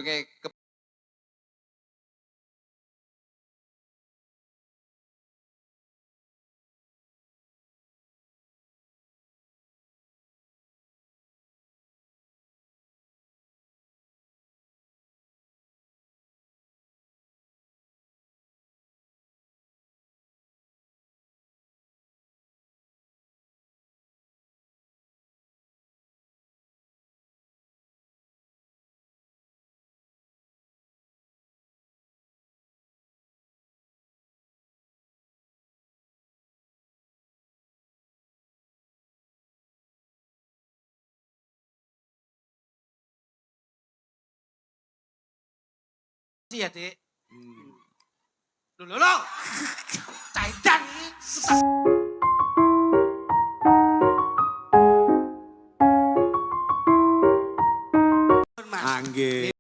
Oke, ya, Dik. Lho. Caidan iki. Nggih.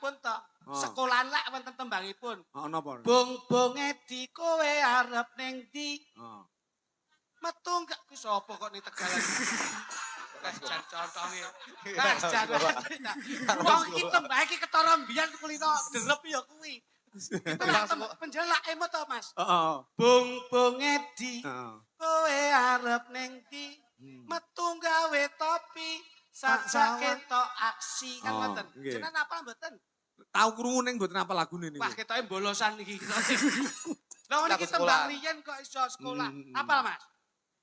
Pun tok. Oh. Sekolahan lak wonten tembangipun. Napa? Bong Edi kowe arep ning ndi? Oh. Metu enggak ku sapa kok ning Tegalan. jan contohe. Jan. Wong iki tembake iki ketara mbiyen kulino derep ya kuwi. Itu lah penjelak emot to, Mas. Heeh. Bung Edi, Heeh. kowe arep ning ndi? Metu gawe topi, sajak ketok aksi kan Oh, ngoten. nggih. Jenengan apa mboten? Tahu krungu ning mboten apa lagune niku. Wah, ketoke bolosan iki. Lah niki Lagu sekolah. tembang riyen kok iso sekolah. Hmm. Apal, Mas?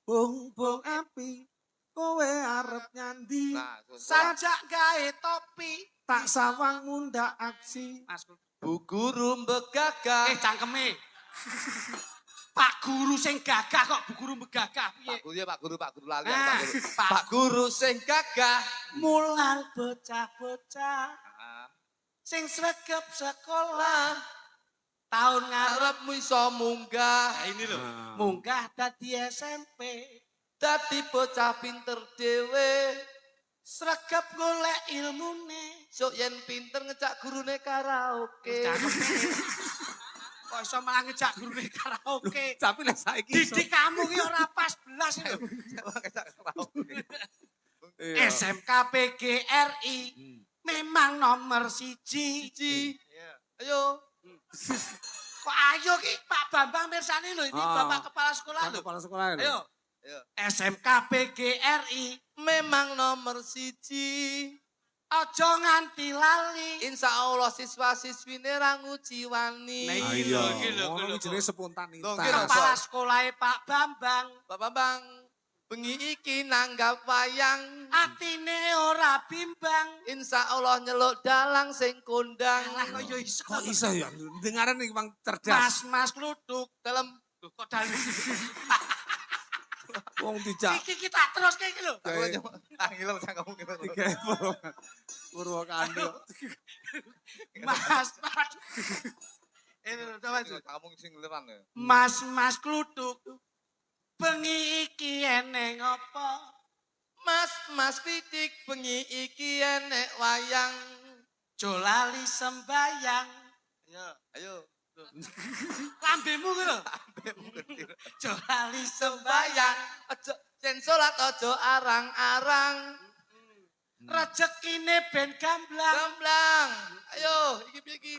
Bung api, kowe arep nyandi. Nah, Sajak gawe topi. Tak sawang mundak aksi. Mas, Bu Guru begagah. cangkeme. Pak Guru sing gagah kok Bu Guru begagah piye? Pak Guru lali. Nah, Pak Guru sing gagah. Mulang bocah-bocah Ah, sing sregep sekolah tahun ngarep arepmu iso munggah. Nah, ini loh. Nah. Munggah dadi SMP, Dadi bocah pinter dhewe. sregep golek ilmune. Sok yen pinter ngejak gurune karaoke. Kok iso malah ngejak gurune karaoke. Tapi lah saiki iso. Didik kamu ki ora pas belas lho. Ngejak karaoke. Iya. SMK PGRI memang nomor siji. Siji. Ayo. Kok ayo ki Pak Bambang mirsani lho ini Ah. Bapak Kepala Sekolah lho. Kepala sekolah lho. Ayo. Ayo. SMK PGRI Memang nomor siji. ojo nganti lali. Insya Allah siswa-siswine ra nguji wani. Nah, Ah, iki iya. lho, iki lho, Oh, iki lho. iki jenenge spontanitas. Lho, iki lho, Kepala sekolah Pak Bambang Pak Bambang, bengi iki nanggap wayang. atine ora bimbang. Insya Allah nyeluk dalang sing kondang. Alah kok yo iso. Kok iso ya? Dengaran nih Bang cerdas. Mas kluthuk Dalam Loh, kok dalu. Wong dijak. Iki kita terus kayak gitu. Angil sama kamu gitu. Tiga Purwakando. Mas. Ini lho, coba itu. Kamu sing leman ya. Mas kluthuk. Bengi iki eneng apa? Mas pitik bengi iki enek wayang. Jolali sembayang. Ayo. Ayo. Lambemu ku lho. Jolali sembayang. Aja jen salat aja arang-arang. Rezekine ben gamblang. Gamblang. Ayo, iki piye iki?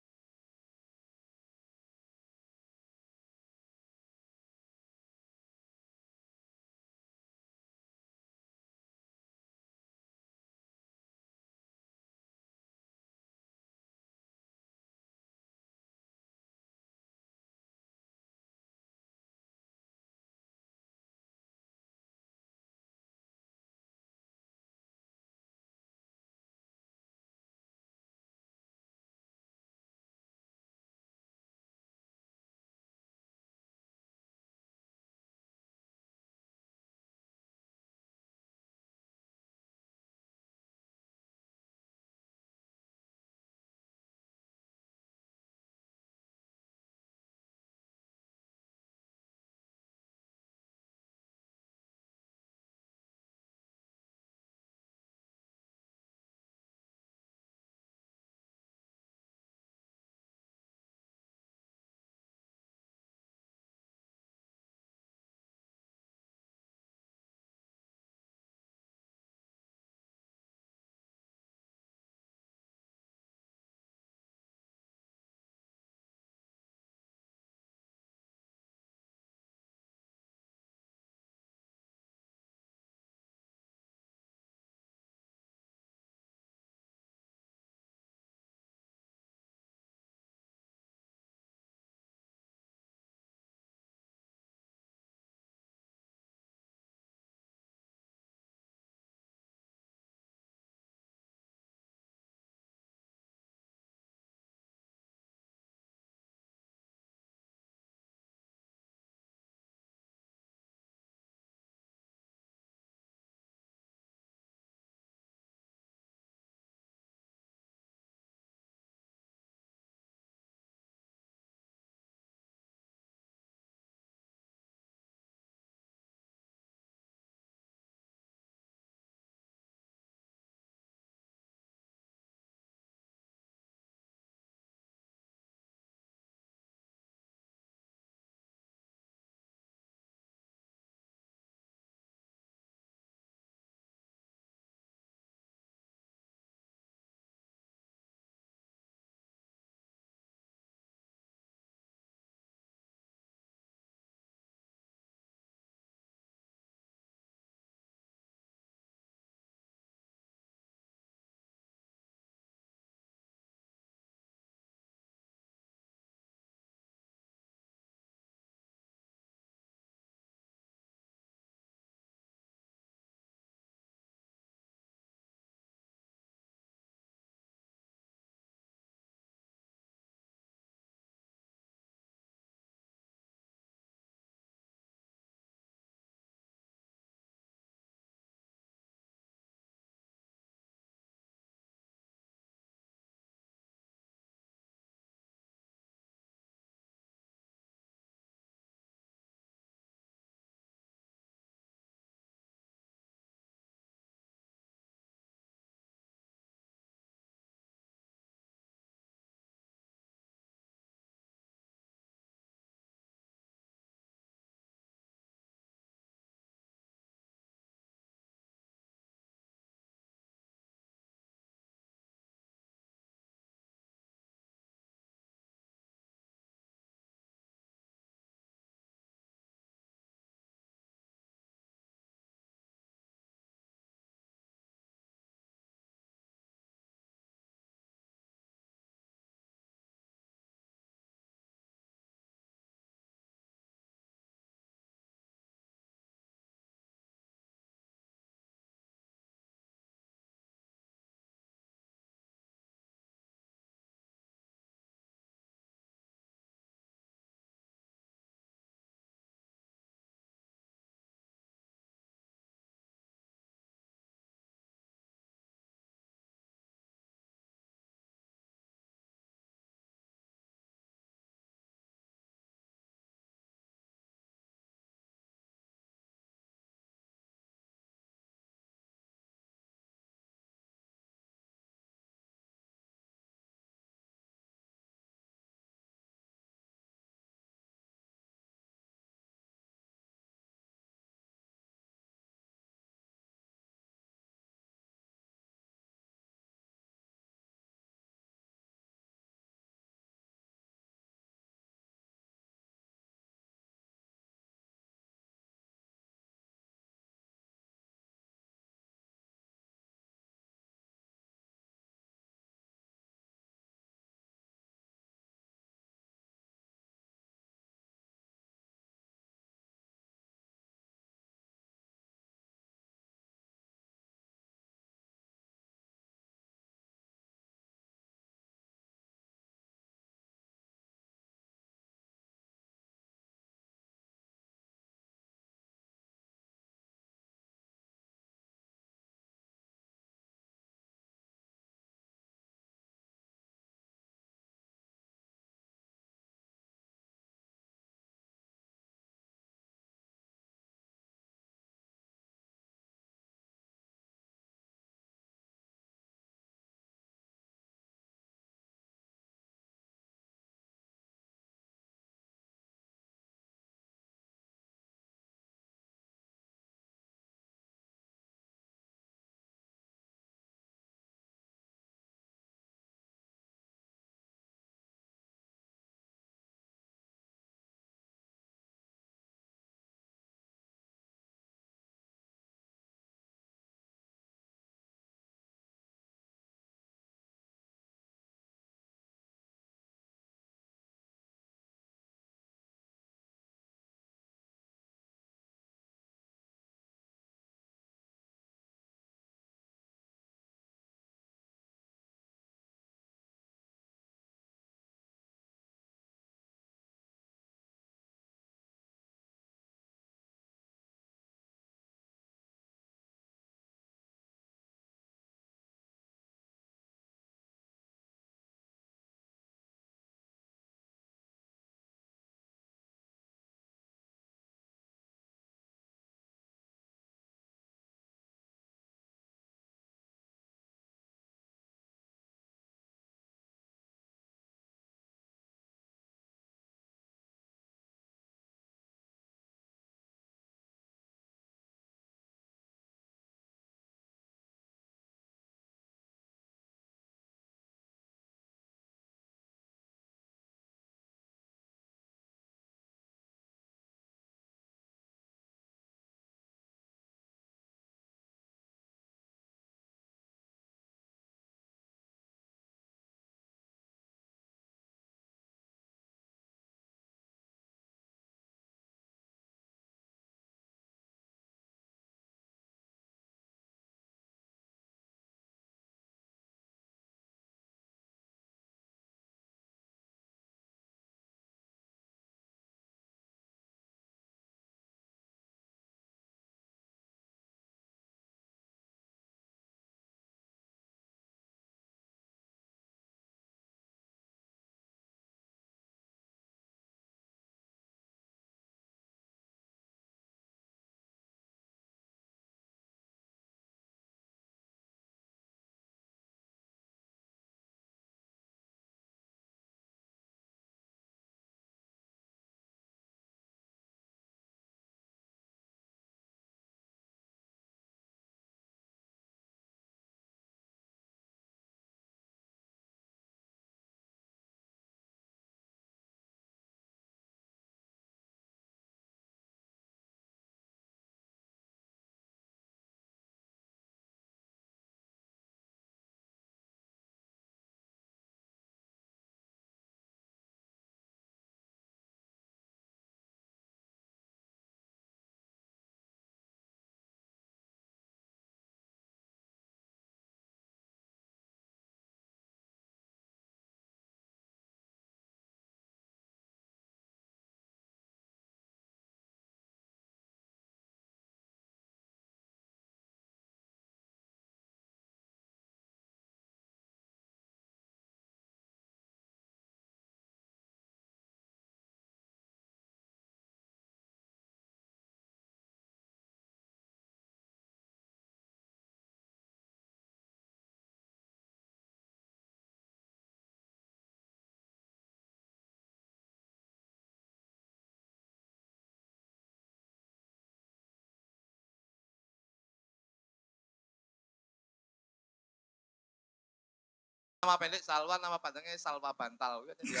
Nama pendek Salwa, nama panjangnya Salwa Bantal. Ya.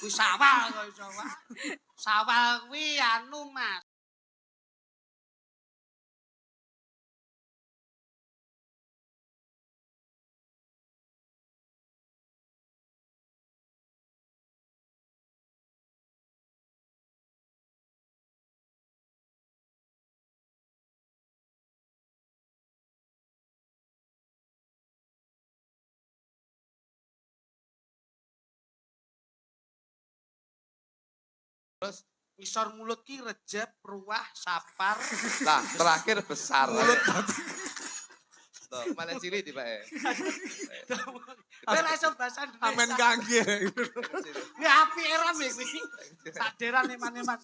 Kuwi sawal kok sawal. Sawal kuwi anu Mas. Terus, Ngisor mulut ki Rejab, Ruwah, Sapar. lah terakhir besar. Mulut. Tuh, malah cilik tiba ya. Kowe ra iso bahasa Amen Indonesia. kangge. Kuwi apik era kuwi. Saderan eman-eman.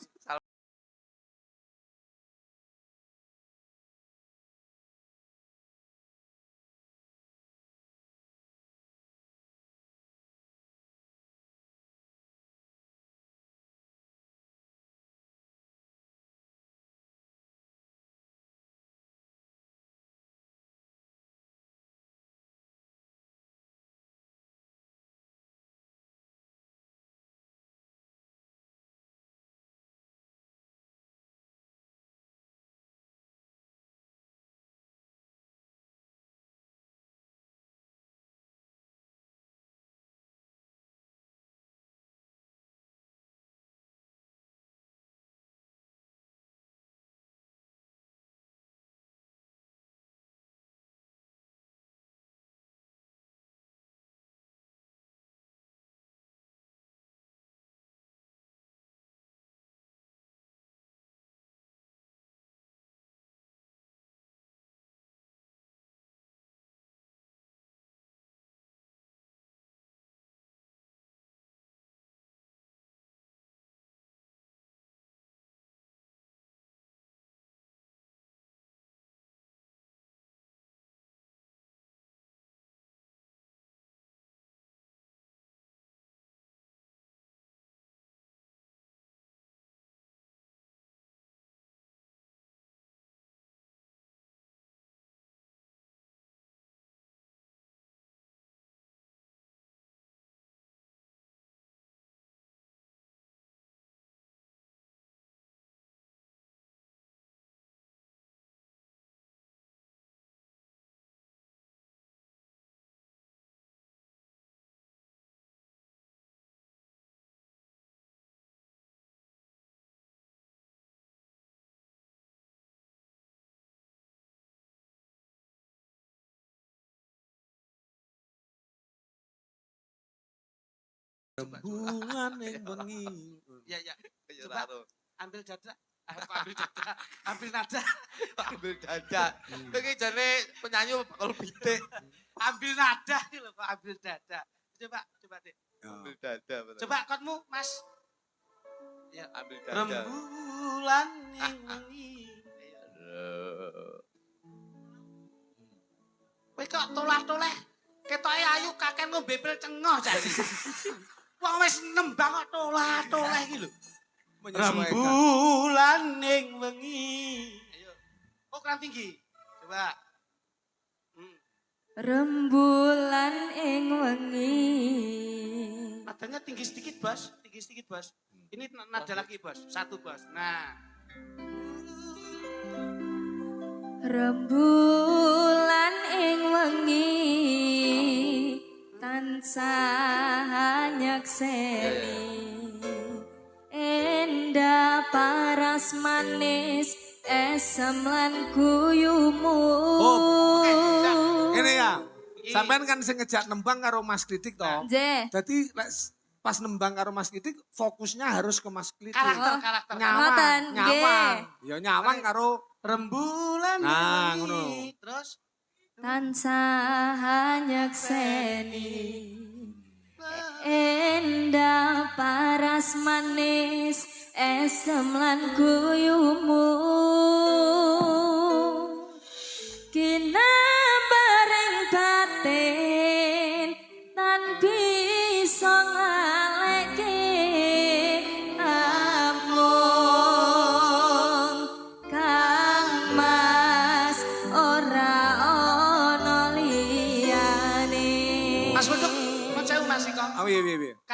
Rembulan ning bengi. Ya ya. Ya, Coba. taruh. Ambil dada. Ambil dada. Ambil nada. Ambil dada. Ini jane penyanyi kalau pitik. Ambil nada iki lho kok ambil dada. Coba Dik. Ambil dada. bener. Coba kotmu Mas. Ya. Ambil dada. Rembulan ning wengi. Kowe kok tolah-toleh. Ketoke ayu kakek ngombe pil cengoh jadi. Wong wis nembang kok tolah-toleh iki lho. Rembulan ning wengi. Ayo. Oh, kurang tinggi. Coba. Rembulan ing wengi. Nadanya tinggi sedikit, Bos. Tinggi sedikit, Bos. Ini nada lagi, Bos. Satu, Bos. Nah. Rembulan ing wengi tansah nyakseni endah paras manis esem lan guyumu. Ini ya. Sampean kan sing ngejak nembang karo Mas Kritik toh. Nggih. Jadi pas nembang karo Mas Kritik fokusnya harus ke Mas Kritik. Karakter. Ngoten, Nyawang. Ya nyawang karo Rembulan Nah, ing ngono. wengi. Terus Tansah nyakseni endah paras manis esem lan guyumu kinabareng batin tan bisa ngaleke amung kang mas ora ana liyane Mas Unduk,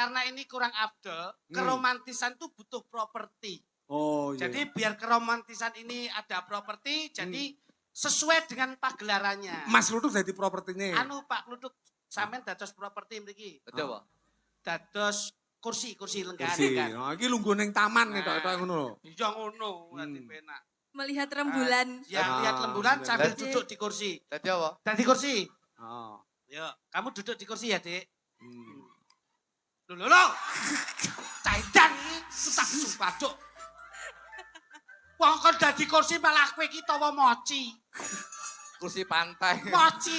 karena ini kurang afdol, keromantisan tuh butuh properti. Oh iya. Jadi biar keromantisan ini ada properti, jadi sesuai dengan pagelarannya. Mas Luduk jadi propertinya. Anu Pak Luduk, sampean dados properti mriki. Dadi apa? Dados kursi lenggane Kursi. kan. Nah, iki lungguh ning taman itu ngono lho. Iya ngono, nanti penak. Melihat rembulan. Ya, lihat lemburan sambil duduk di kursi. Dadi apa? Dadi kursi. Oh. Ya, kamu duduk di kursi ya, Dik. Hmm. Lho. Caidan iki tak sumpah, Cuk. Wong kon dadi kursi malah kowe iki tawa moci. Kursi pantai. Moci.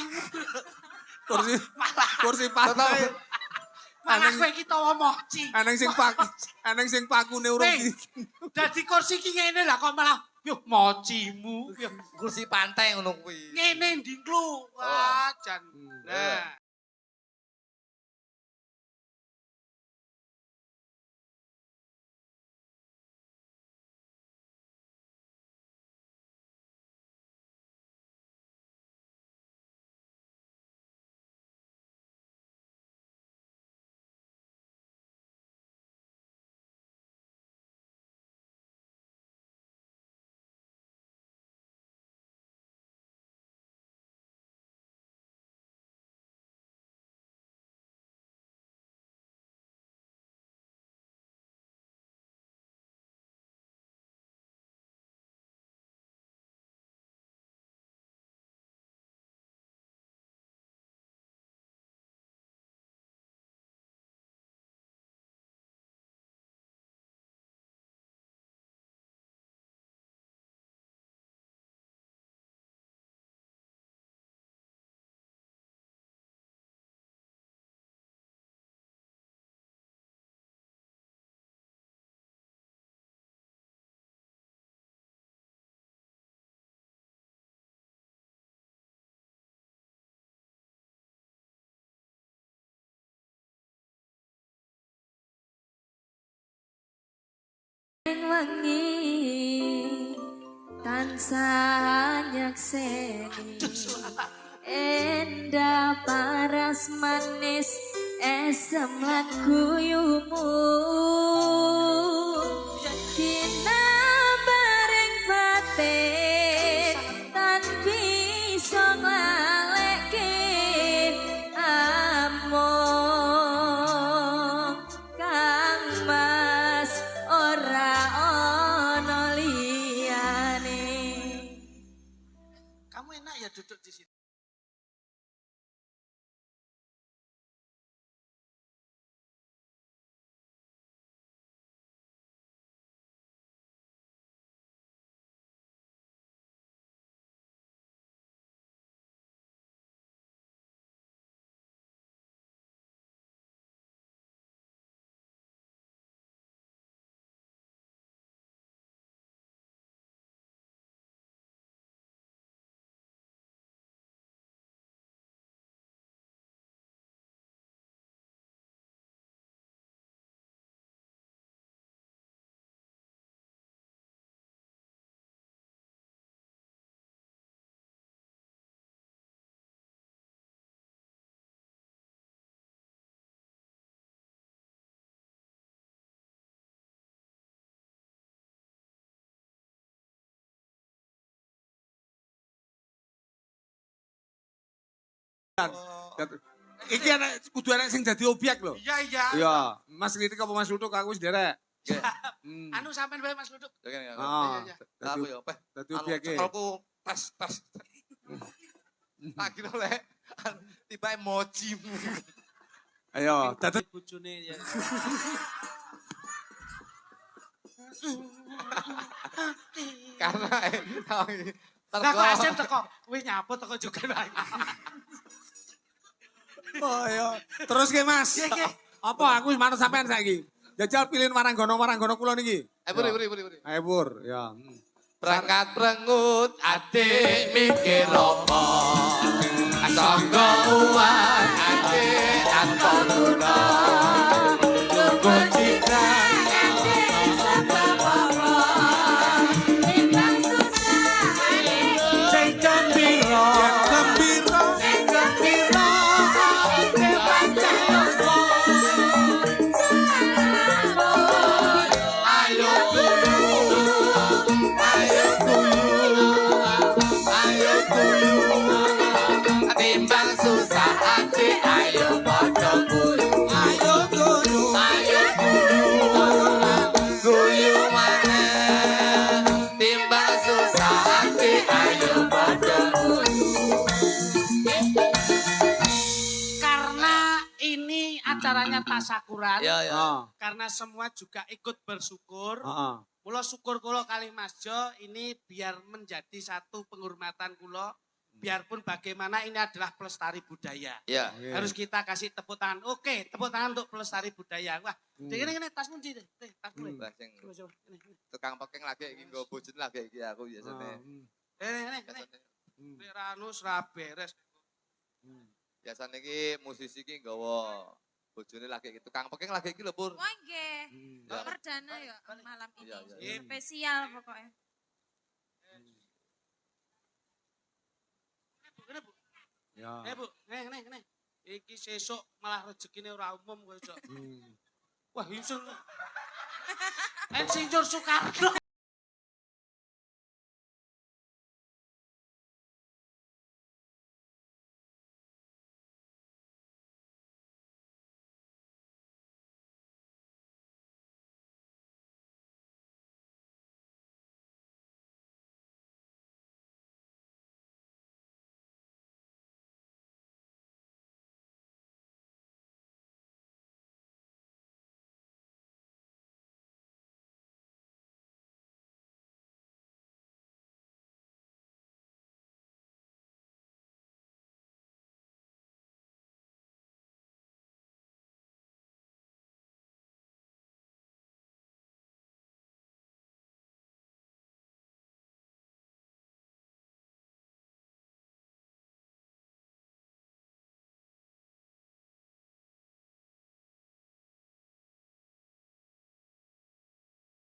Kursi pantai. Malah kowe iki tawa moci. Aneng sing pakune urung Weh, dadi kursi iki ngene lah kok malah yo mocimu. Yo Kursi pantai ngono kuwi. ngene ndingklu. Wah, jan. Nah. Wengi tansah nyakseni endah paras manis esem lan guyumu dina bareng batin tan bisa nglaleke among kang mas ora ono liyane. Kamu enak ya duduk di situ. Iki anak kudu anak sing dadi objek lho. Iya. Iya, Mas Kritik apa Mas Luduk aku wis derek. Nggih. Anu sampean wae Mas Luduk. Ya kene. Ah, iya. Aku ya, Peh. dadi objeke. Cekelku tas. Tak kira lek tiba mojimu. Ayo, dadi Bojone ya. Karena Lah kok asem teko, kowe nyapu teko juga bae. oh iya. Terus ke Mas. Apa aku wis manut sampean saiki? Jajal pilih waranggono kula niki. Buri. Ayo Pur, ya. Berangkat berengut adik mikir apa sangga uang adik tanpa guna nunggu cipran Sing gembira. Gembira. namanya tasakuran. Iya, iya. Karena semua juga ikut bersyukur. Heeh. Mula syukur kula kali Mas Jo ini biar menjadi satu penghormatan kula. Biarpun bagaimana ini adalah pelestari budaya. Iya. Harus kita kasih tepuk tangan. Oke, tepuk tangan untuk pelestari budaya. Wah, ini tas kunci deh. Tas gue. Lah sing Coba, coba. Ini. tukang pekeng lagi iki nggo bojone lagi iki aku biasane. Ini. Ranus raberes. Biasane iki musisi iki nggawa bojone lagi iki tukang pekeng lagi iki lho Pur. Wah nggih. Ya. Perdana ya malam ini. Iya, iya. Spesial pokoknya. Ini Bu. Ya. Bu, nih. Iki sesuk malah rezekine ora umum kok, Cok. Wah, iso. Insinyur Soekarno.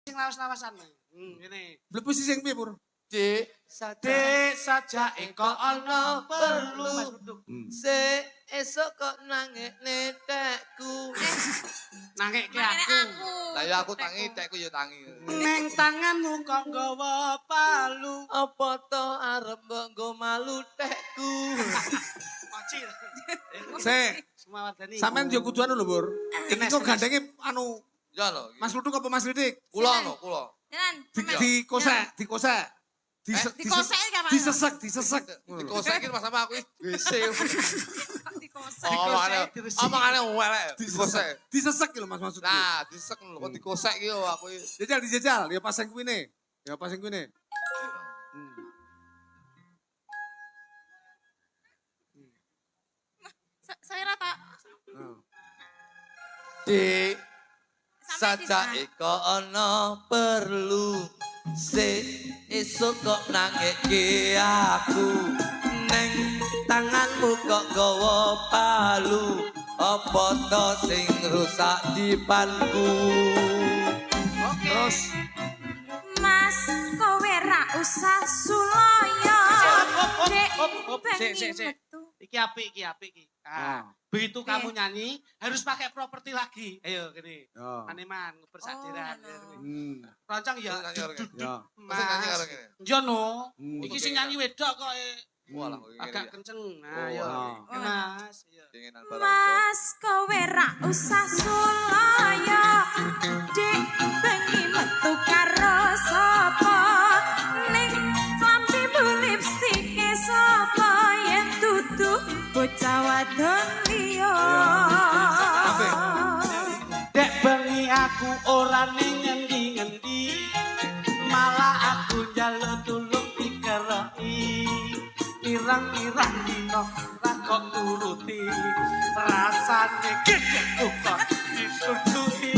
Sing lawas-lawasan. Ngene. Blebu sing piye, Pur? Dik Saja eko ana perlu Mas Duduk. se esok kok nangek netekku. Nangeke Makanya aku. Lah ya aku tangi tekku ya tangi. Neng tanganmu kok nggawa palu. Apa to arep mbok nggo malu tekku. Koci. Sik, Semua wadani. sampean yo kudu anu lho, Pur. Iki kok gandenge anu Ya lho. Mas Luduk apa Mas Lidik? Kula no, kula. Jalan. Dikosek. Dikosek gak Mas? Disesek. Dikosek iki sama aku WC. Dikosek. Omongane welek. Dikosek. Disesek lho Mas maksudku. Nah, disek lho kok dikosek iki yo aku. Dijajal, ya pas sing kuwine. Ya pas sing kuwine. Saya rata. Dik Sampai di saja sana. iko ana perlu se esok kok nangeke aku neng tanganmu kok gawa palu apa to sing rusak dipanku. Terus Mas kowe ra usah suloyo. Dek Sik. pengen metu. Iki apik iki. Ah, begitu kamu nyanyi harus pakai properti lagi. Ayo gini. ya. Maneman bersajiran. Roncong ya. Ya. Nyanyi karo Mas. ngene. Yo no. Hmm. Iki sing nyanyi wedok kok Walah agak kenceng. Nah, yo. Oh. Ya, Mas. Yo. dingenan barang. Mas kowe ra usah suloyo. Dek pengen metu karo sapa? Ning klambimu lipstike sapa yen dudu bocah wadon liya. Dek bengi aku ora ning ngendi-ngendi. Malah aku njaluk tulung dikeroki. Pirang-pirang dino ra kok turuti. Rasane gedhe kok disuduhi.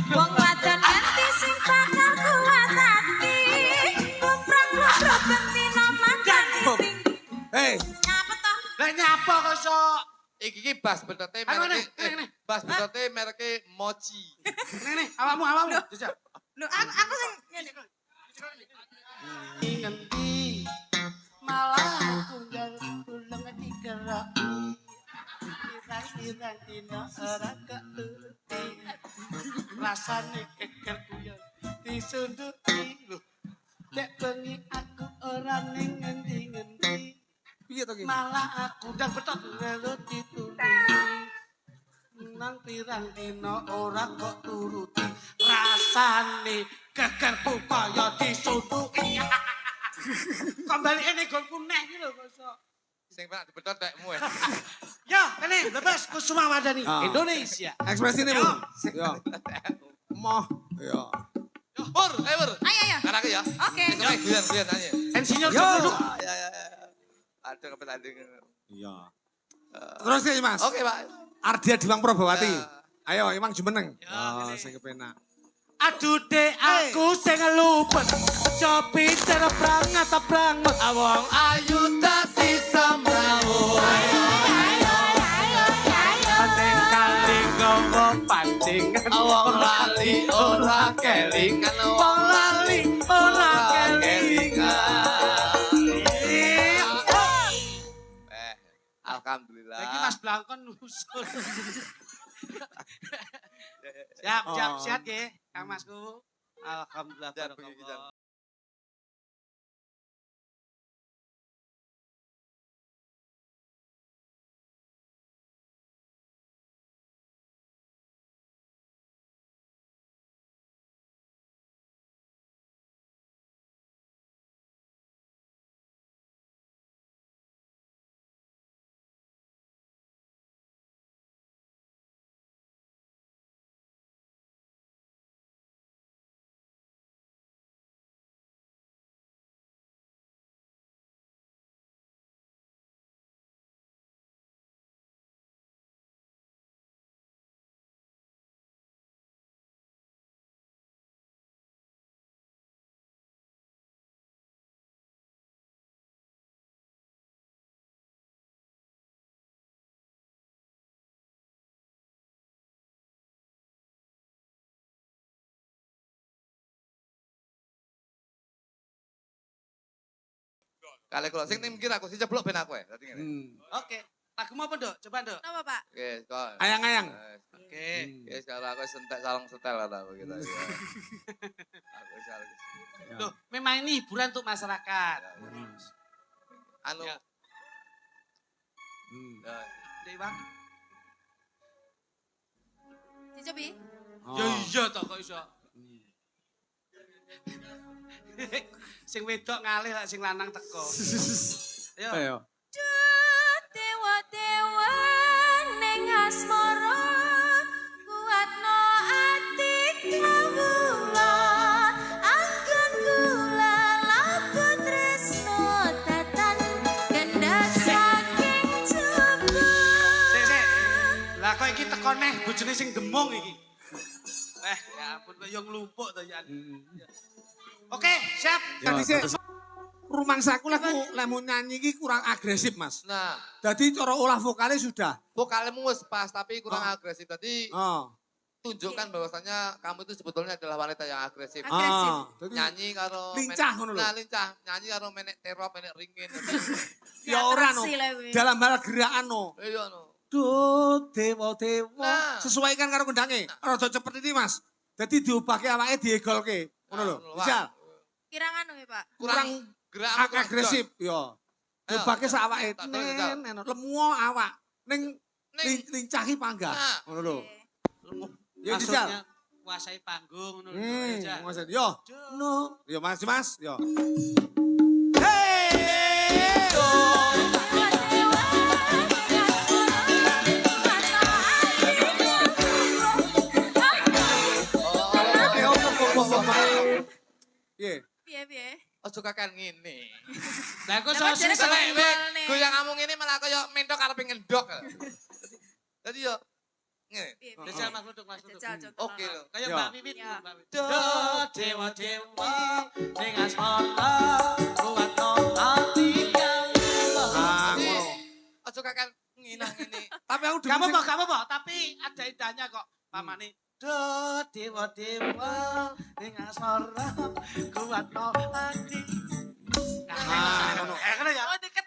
Wong wadon nganti sing bakal kuat hati. Lumrah-lumrah bentino makan ning. Hei, Nyapa toh? Lah nyapa kok sok? Iki bas betete Anu, mereke nih. bas betete mereke Mochi. Nih, awakmu. Jajal. Lho aku sing ngene. Ngendi malah aku njaluk tulung dikeroki. Pirang-pirang dino ora kok turuti. Rasane geger kuyon disuduhi. Lho, dek bengi aku ora ning ngendi-ngendi. piye to ki? Malah aku ndang betot njaluk ditulungi. Nang pirang dino ora kok turuti. Rasane geger kaya disuduhi. Kembali ini golku neh iki lho, Bos. Sing penak dibedot tekmu. Ya, Nih, lepas Kusuma Wardani. Ah. Indonesia. Ekspresi ini, Bu. Yo. Moh, yo. Pur, ayo Pur. Ayo. Karake ya. Oke. Guyan nanya. Insinyur Yo. Jododuk. Ya. Ada kepentingan. Iya. Terus ya, Mas. Oke, Pak. Ardia Diwang Probawati. Ya. Ayo, emang jumeneng. Ya, Oh, gini. sing kepenak. Aduh dek aku sing luput. Cobi cara prangat ta prangut. Awang ayu dadi semrawut. Ning kali gowo pancingan. Awang lali ora kelingan. Wong lali ora Alhamdulillah. Lagi Mas Blangkon nusul. Siap, siap ya, Kang Masku. Alhamdulillah. Jan, pergi, Jan. barakallah. Kali kalau sing ning mikir aku sing ceblok ben aku ya. Dadi ngene. Oke, lagumu apa, Dok? Coba, Dok. Apa, Pak? Oke, kok. Ayang-ayang. Oke. Ya sekarang aku sentek salang setel lah aku gitu ya. Aku salah. Loh, memang ini hiburan untuk masyarakat. Anu. Ya. Ya. Dek, Bang. Dicobi? Ya iya toh kok iso. Sing wedok ngalih lek sing lanang teko. Ayo. Ayo. Dewa-dewa ning asmara kuatno ati kawula anggun kula laku tresno tatan gendak saking jebul. Sik. Lah kok iki teko neh bojone sing gemung iki. Ya ampun kok yo nglumpuk to ya. Oke, siap. Tadi sih rumangsaku laku lemu nyanyi iki kurang agresif, Mas. Nah, Jadi cara olah vokalnya sudah. vokalmu wis pas tapi kurang agresif. Tadi Oh. tunjukkan bahwasanya kamu itu sebetulnya adalah wanita yang agresif. Agresif. Jadi Nyanyi karo Lincah ngono lho. Nah, lincah. Nyanyi karo menek terop, menek ringin. ya ora no. Atraksi lah kuwi. Dalam hal gerakan no. Iya no. Do dewa-dewa. Nah. Sesuaikan karo kendangnya. Rada cepet ini, Mas. Jadi diubahke awake diegolke. Ngono lho. Nah, Bisa. Kirang anu ya, Pak? Kurang gerak Agresif, yo. Diubahke sak awake. tak tahu, tak tahu. Nen lemu awak. Ning Ning. lincahi panggah. Nah. Ngono lho. Oke. Yo dijal. Maksudnya kuasai panggung ngono lho. Aja. Maksud yo. No. Yo Mas, Mas, yo. Piye? Piye? Ojo kakean ngene. Lah kok Lah, sing jare Selek Senggol we nih. goyang kamu ngene malah kaya mentok arep ngendok. Jadi yo ngene. Piye? Jajal Mas Luduk, Mas Luduk. Jajal contoh. Oke lho. Kayak Ya. Mbak Wiwit, Ya. Mbak Wiwit. Do Dewa-dewa ning asmara kuatno ati yang Ah, Jadi, ngono. ojo kakean ngene. Tapi aku Kamu dulu apa, tapi ada indahnya kok. Pamane do dewa-dewa ning asmara kuatno ati. ngono. Kene ya. Oh, deket.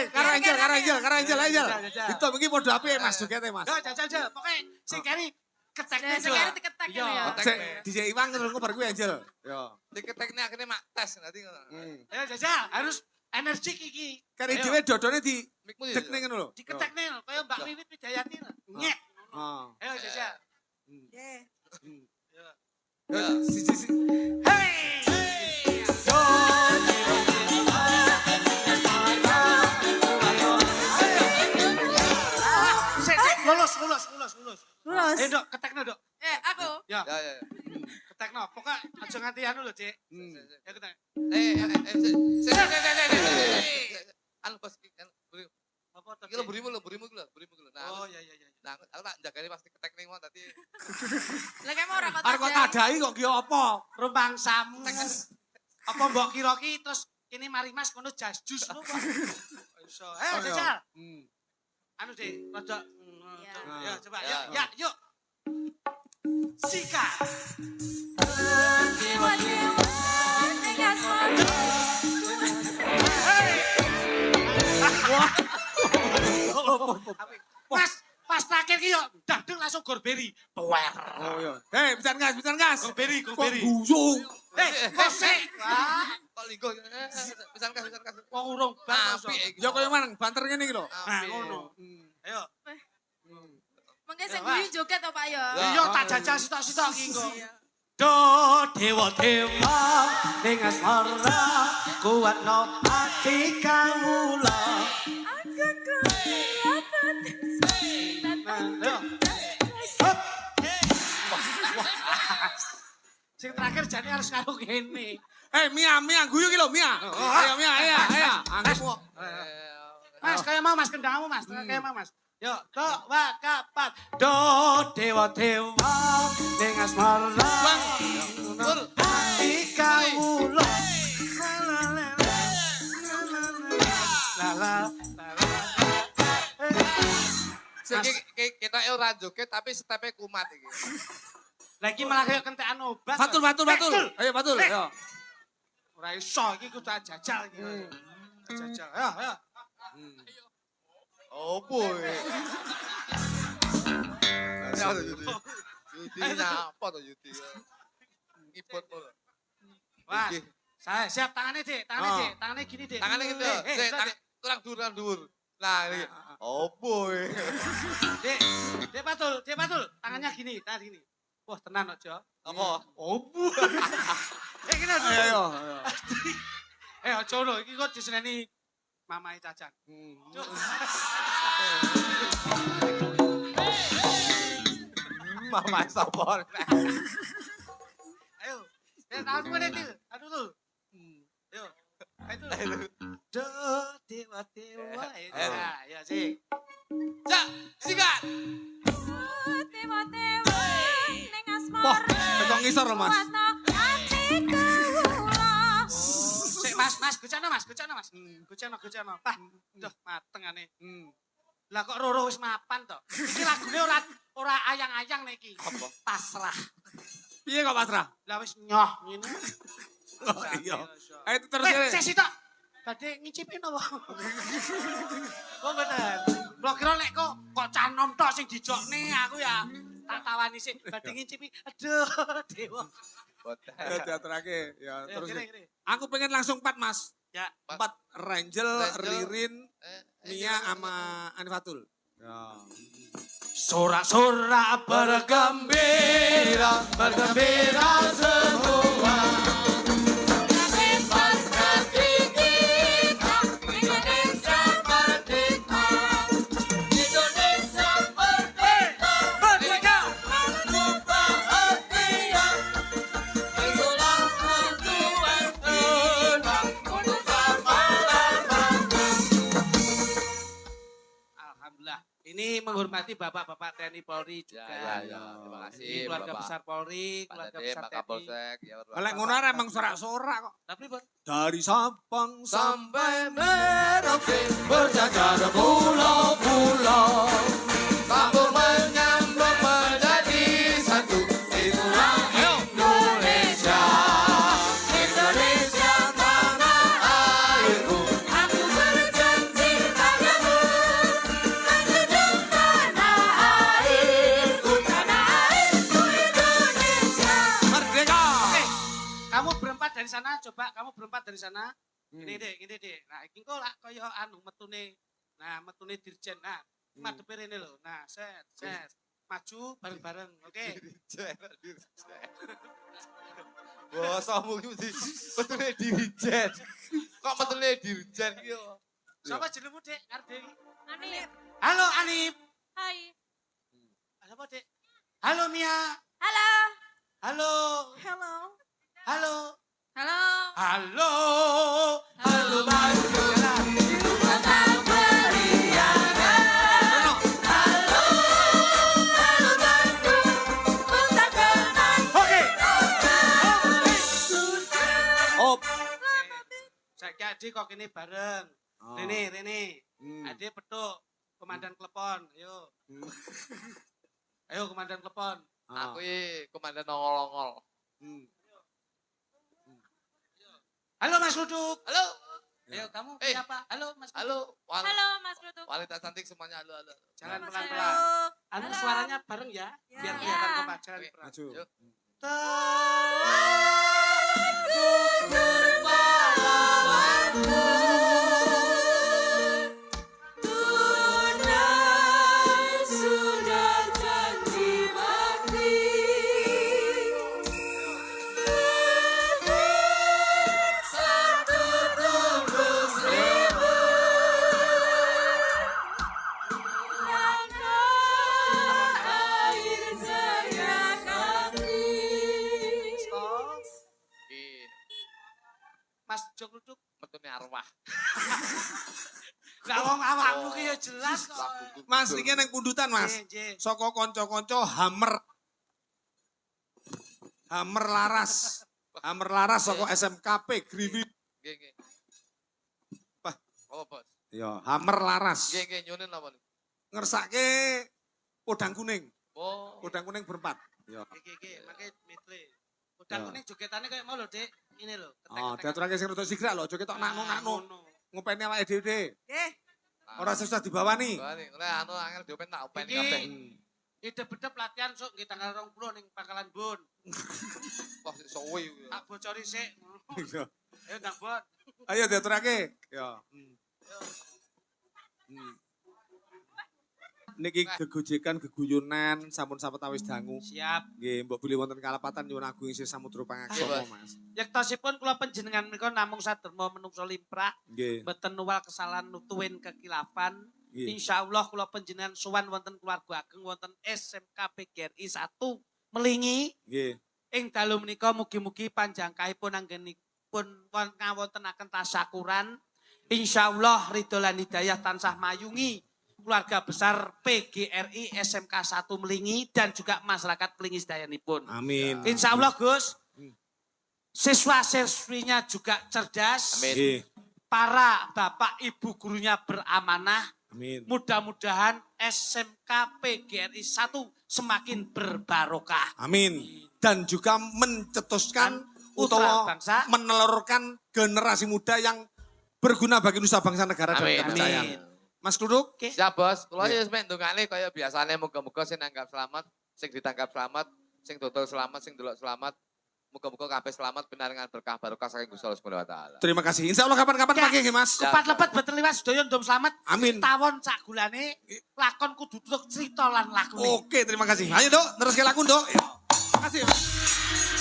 karo Angel, karo Angel, karo Angel, Angel. Jajal. Itu begini podo apik Mas jogete Mas. Yo jajal. Pokoke sing keri ketekne Nah, sekarang diketek Iya. ya. Sik, DJ Iwang terus bar kuwi Angel. Yo. Diketekne akhirnya mak tes nanti ngono. Ayo jajal, harus energik iki. Kari Ayo. dhewe dodone di Mikmu ya. dekne ngono lho. Diketekne kaya Mbak Wiwit Widayati. Nyek. Oh. Ayo jajal. Nggih. Yo, siji. Hey! lurus. Lurus. Dok, ketekno, Dok. Aku. Ya, Ya ya. ketekno. Pokok aja nganti anu lho, Dik. Ya ketek. Anu bos beri. Apa to? Iki lho berimu lho. Nah, Oh, iya. nah aku tak jagane pasti ketek ning mau tadi. Lah kayak mau ora kok. Arep kok tadai kok ki apa? Rumpang samu. Apa mbok kira-ki terus kene mari Mas ngono jas jus lho kok. Iso. Jajal. Anu Dik, rada ya coba yuk. Sikat. Mas, pas terakhir ki yo dadeng langsung gorberi. Tuwer. Oh iya. Hei, pisan gas. Gorberi. Gusung. Kok sik. Wah, Kok linggo. Pisan kas. wong urung banget. Apik iki. Ya koyo mang banter ngene iki lho. Nah, ngono. Ayo. Mengke sing guyu joget to Pak ya. Iya tak jajal sitok-sitok ki engko. Do dewa ning asmara kuatno ati kawula. Hop. Sing terakhir jane harus karo kene. Mia guyu ki lho, Mia. Ayo Mia. Anggapmu. Mas, kaya mau Mas kendangmu Mas, kaya mau Mas. Yo, tok wa kapat. Do dewa ning asmara. Tur. Ati kawula. La. Sing kita ora joget tapi stepe kumat iki. Lah iki malah kaya kentekan obat. Batul. Ayo batul. Ayo. Ora iso iki kudu jajal iki. Jajal. Ayo. Opo iki? Yudi apa to Yudi? Ngiput lho. Wah. Saya siap tangannya, Dik. Tangannya gini, Dik. Tangannya gitu. Kurang dhuwur. Nah, ini. Opo iki? Dik Patul. Tangannya gini, gini. Wah, tenan kok, Jo. Apa? Opo. Gini. Ayo. Aja lho, iki kok diseneni mamae Cacan. Mama sapa? Ayo. Tangan gue Til. Aduh lu. Ayo. Ayo. Do dewa. Ya sih. Sikat. Wah, tekong ngisor lho, Mas. Sik Mas, gocana Mas. Gocana. Pah, duh mateng ane. Lah kok Roro wis mapan to. Iki lagune ora ayang-ayang nek iki. Apa? Pasrah. Piye kok pasrah? Lah wis nyoh ngene. Oh iya. Ayo terus Weh, ya. sik tok. Badhe ngicipi napa? Kok mboten. Kula kira nek kok canom tok sing dijokne aku ya tak tawani sik badhe ngicipi. Aduh, dewa. Ya teaterake. Ya terus. Gini. Aku pengen langsung 4, Mas. Ya. 4 Rangel, Ririn, Mia sama Anifatul. Ya. Sorak-sorak bergembira semua. Ini menghormati bapak-bapak TNI Polri juga. Ya. Terima kasih, Ini keluarga Bapak. besar Polri, Pak keluarga Dede, besar Pak TNI. Kapolsek, ya. Lek ngono arek emang sorak-sorak kok. Tapi Bang, Dari Sabang Sampai Merauke berjajar pulau-pulau, sambung menyambung menjadi satu. Itulah Indonesia, Indonesia tanah airku. Aku berjanji padamu, menjunjung tanah airku Indonesia. Merdeka. kamu berempat dari sana, coba kamu berempat dari sana. Gini deh. Nah, iki kok lak kaya anu metune. Nah, metune dirjen. Nah, madepe rene lho. Nah, set. Maju bareng-bareng, oke? Bosomu ki betulnya dirijen. Kok betulnya dirijen ki yo. Sapa jenengmu, Dek? Ngarep iki. Anip. Halo, Anip. Hai. Apa, Dik? Halo Mia. Halo. Halo. Halo. Halo. Halo. Halo. Halo Bandung. Oke. Op. Saiki Adi kok kene bareng. Oh. Rene. Hmm. Adi petuk komandan klepon. Ayo. Hmm. Ayo komandan klepon. Ah. Aku iki komandan nongol-nongol. Hmm. Halo Mas Ruduk. Halo. Ayo kamu Eh. siapa? Halo Mas Ruduk. Halo. Halo Mas Ruduk. Wanita cantik semuanya halo. Jalan Mas pelan-pelan. Ruduk. Anu Halo. suaranya bareng ya, Ya. biar Ya. kelihatan kompak. Jalan Oke. pelan. Maju. Yuk. Sudah janji bakti. Satu tembus ribu. Air jaya kami. Stop. Iki Mas Jok Ruduk. metune arwah. Lah wong awakmu ki ya jelas kok. Laguku Mas, betul. iki nang pundutan, Mas. Nggih. Saka kanca-kanca Hammer. Hammer Laras. Hammer Laras saka SMKP Griwi. Nggih. Apa? Oh, Bos. Ya, Hammer Laras. Nggih, nyunin apa nih? Ngersake podang kuning. Oh. Podang kuning berempat. Ya. Iki, make medley. Udang Ya. kuning jogetane kayak mau lho, Dik. Ini lho, Oh, diaturake sing rada sigrak lho, aja ketok nakno-nakno. Ngopeni awake dhewe. Nggih. Ora susah dibawani. Wah, nih, anu angel diopen tak openi Iki. kabeh. Ide-bedep latihan sok nggih tanggal 20 ning Pangkalan Bun. Wah, sik suwi kuwi. Tak bocori sik. Ya. Ayo Ndang Bon. Ayo diaturake. Ya. Niki gegojekan geguyunan sampun sawetawis dangu. Siap. Nggih, mbok bilih wonten kalapatan nyuwun agung isih samudra pangaksama, Nggih, Mas. Yektosipun kula panjenengan menika namung saderma menungso limprah, Nggih. mboten nuwal kesalahan nutuwin kekilafan. Nggih. Insyaallah kula panjenengan sowan wonten keluarga ageng wonten SMK PGRI 1 Melingi. Nggih. Ing dalu menika mugi-mugi panjangkahipun anggenipun ngawontenaken tasyakuran. Insyaallah ridho lan hidayah tansah mayungi keluarga besar PGRI SMK 1 Melingi dan juga masyarakat Melingi sedayanipun. Amin. Insyaallah Gus, siswa-siswinya juga cerdas, Amin. Nggih. para bapak ibu gurunya beramanah. Amin. Mudah-mudahan SMK PGRI 1 semakin berbarokah. Amin. Dan juga mencetuskan Putra utawa bangsa. menelurkan generasi muda yang berguna bagi nusa bangsa negara dan Amin. kepercayaan. Amin. Mas Kluduk? Oke. Siap, Bos. Kula Nggih. ya wis ndongane kaya biasane muga-muga sing nanggap selamat, sing ditangkap selamat, sing dodol selamat, sing delok selamat. Muga-muga kabeh selamat pinaringan berkah barokah saking Gusti Allah Subhanahu wa taala. Terima kasih. Insya Allah kapan-kapan Ya. pakai nggih, Mas. Ya. Kupat lepet betul liwat sedaya ndom selamat. Amin. Tawon sak gulane lakon kudu tutuk cerita lan lakune. Oke, terima kasih. Ayo, Dok. Terus ke lakon, Dok. Terima kasih.